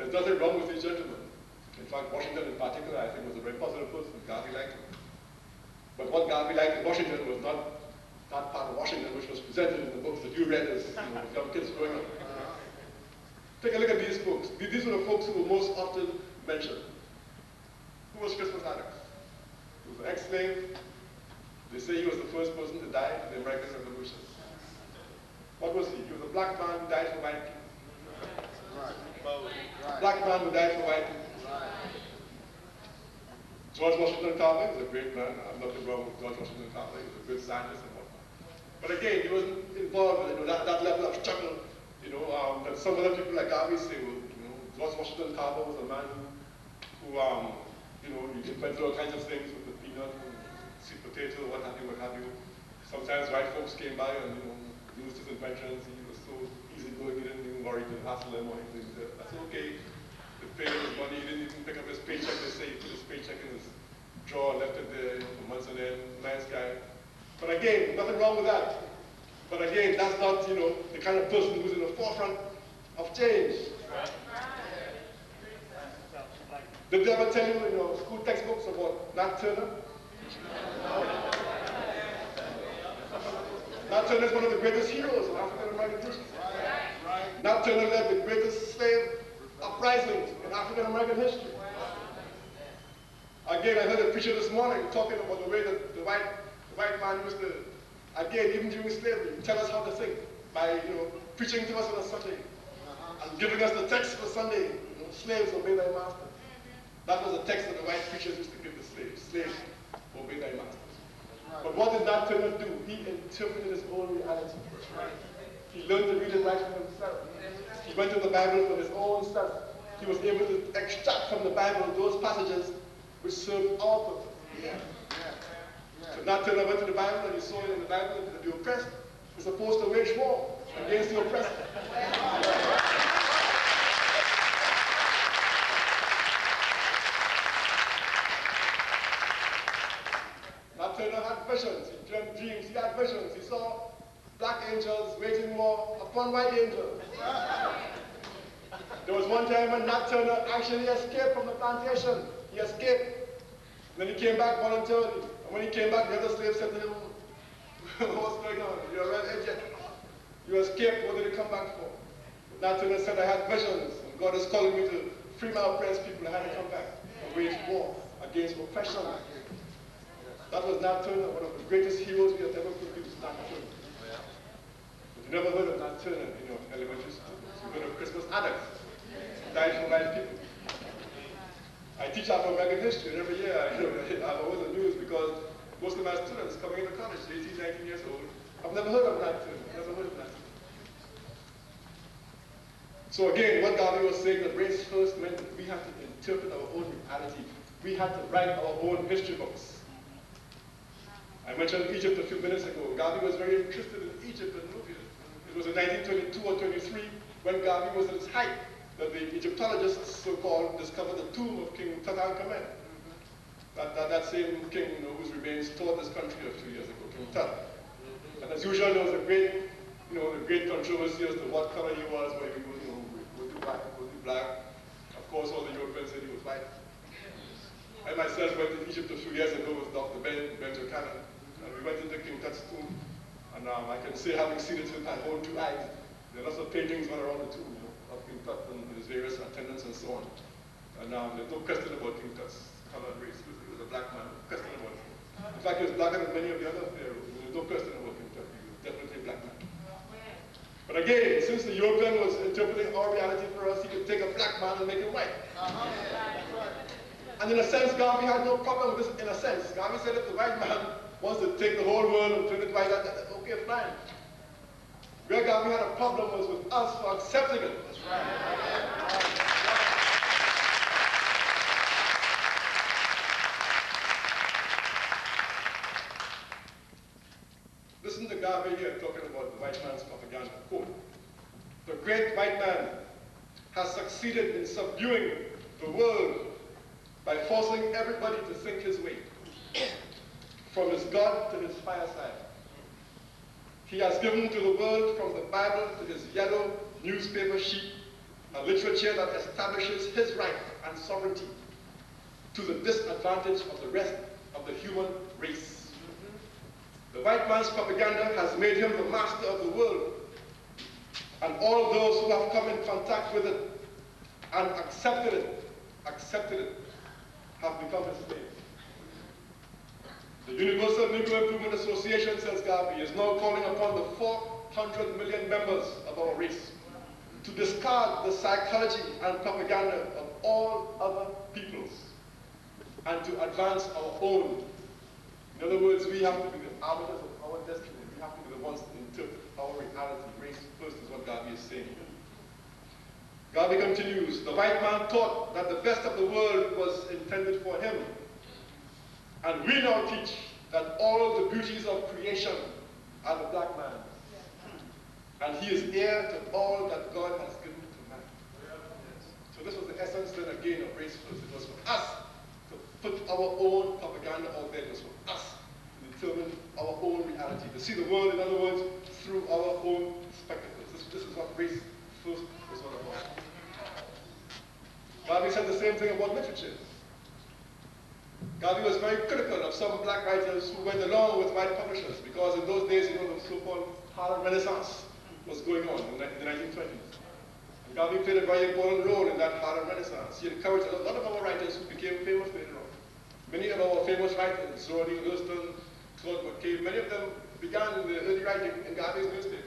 there's nothing wrong with these gentlemen. In fact, Washington in particular, I think, was a very positive person. Garvey liked him. But what Garvey liked in Washington was not that part of Washington which was presented in the books that you read as young kids growing up. Take a look at these folks. These were the folks who were most often mentioned. Who was Crispus Attucks? He was an ex-slave. They say he was the first person to die in the American Revolution. What was he? He was a black man who died for white people. Right. Black man who died for white people. Right. George Washington Carver was a great man. I'm nothing wrong with George Washington Carver. He was a good scientist and whatnot. But again, he wasn't involved in that level of struggle, that some other people like Garvey say, well, George Washington Carver was a man who he invented all kinds of things with the peanut and sweet potato, what have you. Sometimes white folks came by and used his inventions. He was so easygoing, he didn't even worry to hassle them or anything. That's okay. They paid him his money. He didn't even pick up his paycheck. They say he put his paycheck in his drawer, left it there for months on end. Nice guy. But again, nothing wrong with that. But again, that's not the kind of person who's in the forefront of change. Did they ever tell you in your school textbooks about Nat Turner? Nat Turner is one of the greatest heroes in African American history. Nat Turner led the greatest slave uprisings in African American history. Again, I heard a preacher this morning talking about the way that the white man used to, again, even during slavery, tell us how to think by preaching to us on a Sunday and giving us the text for Sunday. Slaves, obey thy master. That was the text that the white preachers used to give the slaves. Slaves, obey thy masters. But what did Nat Turner do? He interpreted his own reality. He learned to read and write for himself. He went to the Bible for his own self. He was able to extract from the Bible those passages which served our purpose. So Nat Turner went to the Bible and he saw in the Bible that the oppressed is supposed to wage war against the oppressed. Nat Turner had visions. He dreamt dreams. He had visions. He saw black angels waging war upon white angels. There was one time when Nat Turner actually escaped from the plantation. He escaped. Then he came back voluntarily. And when he came back, the other slaves said to him, what's going on? You're a red idiot. You escaped. What did you come back for? Nat Turner said, I had visions. And God is calling me to free my oppressed people. I had to come back and wage war against oppression. That was Nat Turner, one of the greatest heroes we have ever produced, Nat Turner. But you never heard of Nat Turner in your elementary school. You heard of Crispus Attucks. He died for white people. I teach Afro-American history, and every year I'm always in the news because most of my students coming into college, 18, 19 years old, I've never heard of Nat Turner. Never heard of Nat Turner. So again, what Garvey was saying, that race first meant that we had to interpret our own reality. We had to write our own history books. I mentioned Egypt a few minutes ago. Garvey was very interested in Egypt and Nubia. It was in 1922 or 23 when Garvey was at its height that the Egyptologists, so-called, discovered the tomb of King Tutankhamen. That same king whose remains toured this country a few years ago, King Tut. And as usual, there was a great, great controversy as to what color he was, whether he was, was he white, was he black. Of course, all the Europeans said he was white. I myself went to Egypt a few years ago with Dr. Ben Buchanan. And we went into King Tut's tomb, and I can say, having seen it with my own two eyes, there are lots of paintings all around the tomb of King Tut and his various attendants and so on. And there's no question about King Tut's color and race. He was a black man, no question about it. In fact, he was blacker than many of the other pharaohs. There's no question about King Tut. He was definitely a black man. But again, since the European was interpreting our reality for us, he could take a black man and make him white. And in a sense, Garvey had no problem with this, in a sense. Garvey said if the white man wants to take the whole world and turn it white, okay, fine. Where Garvey had a problem was with us for accepting it. That's right. Listen to Garvey here talking about the white man's propaganda. Quote, the great white man has succeeded in subduing the world by forcing everybody to think his way, from his God to his fireside. He has given to the world from the Bible to his yellow newspaper sheet a literature that establishes his right and sovereignty to the disadvantage of the rest of the human race. The white man's propaganda has made him the master of the world, and all those who have come in contact with it and accepted it, have become his slaves. The Universal Negro Improvement Association, says Garvey, is now calling upon the 400 million members of our race to discard the psychology and propaganda of all other peoples and to advance our own. In other words, we have to be the arbiters of our destiny. We have to be the ones to interpret our reality. Race first is what Garvey is saying. Garvey continues, the white man thought that the best of the world was intended for him. And we now teach that all the beauties of creation are the black man's. And he is heir to all that God has given to man. So this was the essence then again of Race First. It was for us to put our own propaganda out there. It was for us to determine our own reality, to see the world, in other words, through our own spectacles. This is what Race First was all about. Garvey said the same thing about literature. Garvey was very critical of some black writers who went along with white publishers because in those days, you know, the so-called Harlem Renaissance was going on in the 1920s. And Garvey played a very important role in that Harlem Renaissance. He encouraged a lot of our writers who became famous later on. Many of our famous writers, Zora Neale Hurston, Claude McKay, many of them began in the early writing in Garvey's newspaper.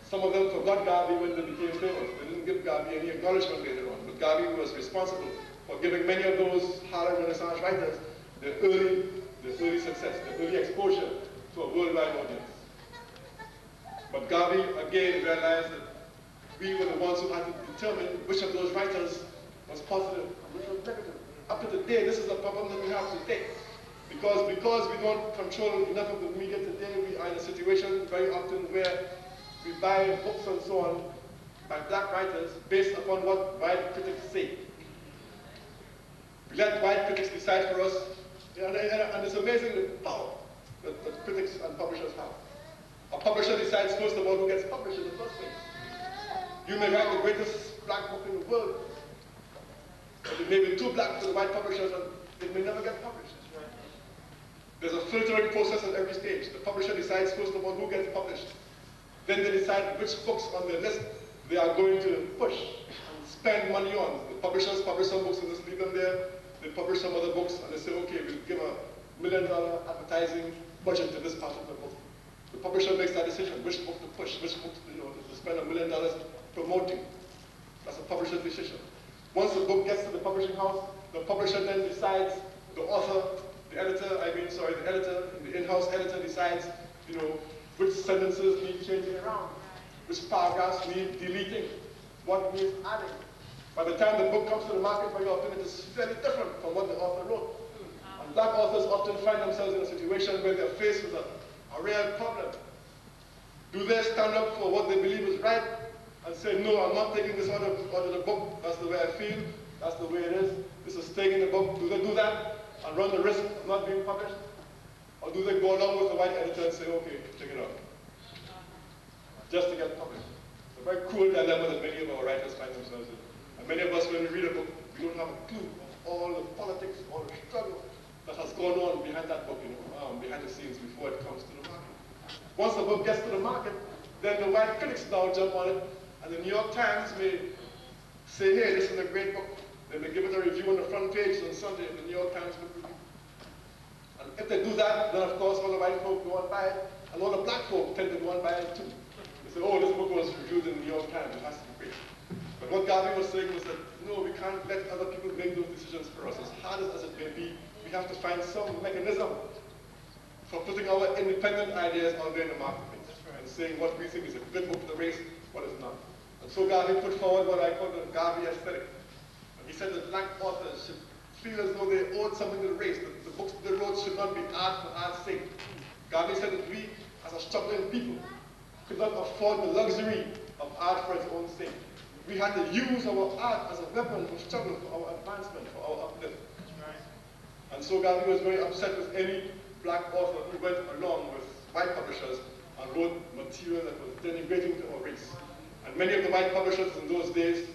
Some of them forgot Garvey when they became famous. They didn't give Garvey any acknowledgement later on. But Garvey was responsible for giving many of those Harlem Renaissance writers the early success, the early exposure to a worldwide audience. But Garvey again realized that we were the ones who had to determine which of those writers was positive and which was negative. Up to today, this is a problem that we have today. Because we don't control enough of the media today, we are in a situation very often where we buy books and so on by black writers based upon what white critics say. We let white critics decide for us, and it's amazing the power that critics and publishers have. A publisher decides first of all who gets published in the first place. You may write the greatest black book in the world, but it may be too black for the white publishers and it may never get published. There's a filtering process at every stage. The publisher decides first of all who gets published. Then they decide which books on their list they are going to push and spend money on. The publishers publish some books and just leave them there. They publish some other books and they say, okay, we'll give $1 million advertising budget to this particular book. The publisher makes that decision, which book to push, which book to spend $1 million promoting. That's a publisher's decision. Once the book gets to the publishing house, the publisher then decides, the author, the editor, the in-house editor decides, which sentences need changing around, which paragraphs need deleting, what needs adding. By the time the book comes to the market, very often it is very different from what the author wrote. And black authors often find themselves in a situation where they're faced with a real problem. Do they stand up for what they believe is right and say, no, I'm not taking this out of the book, that's the way I feel, that's the way it is, this is staying in the book? Do they do that and run the risk of not being published? Or do they go along with the white editor and say, okay, take it out, just to get published? It's a very cruel dilemma that many of our writers find themselves in. And many of us, when we read a book, we don't have a clue of all the politics, all the struggle that has gone on behind that book, behind the scenes before it comes to the market. Once the book gets to the market, then the white critics now jump on it, and the New York Times may say, hey, this is a great book. They may give it a review on the front page on Sunday in the New York Times book review. And if they do that, then of course all the white folk go and buy it, and all the black folk tend to go and buy it too. They say, oh, this book was reviewed in the New York Times, it has to be great. But what Garvey was saying was that, no, we can't let other people make those decisions for us. As hard as it may be, we have to find some mechanism for putting our independent ideas out there in the marketplace and saying what we think is a good book for the race, what is not. And so Garvey put forward what I call the Garvey aesthetic. And he said that black authors should feel as though they owed something to the race, that the books they wrote should not be art for art's sake. Garvey said that we, as a struggling people, could not afford the luxury of art for its own sake. We had to use our art as a weapon for struggle, for our advancement, for our uplift. And so Garvey was very upset with any black author who went along with white publishers and wrote material that was denigrating to our race. And many of the white publishers in those days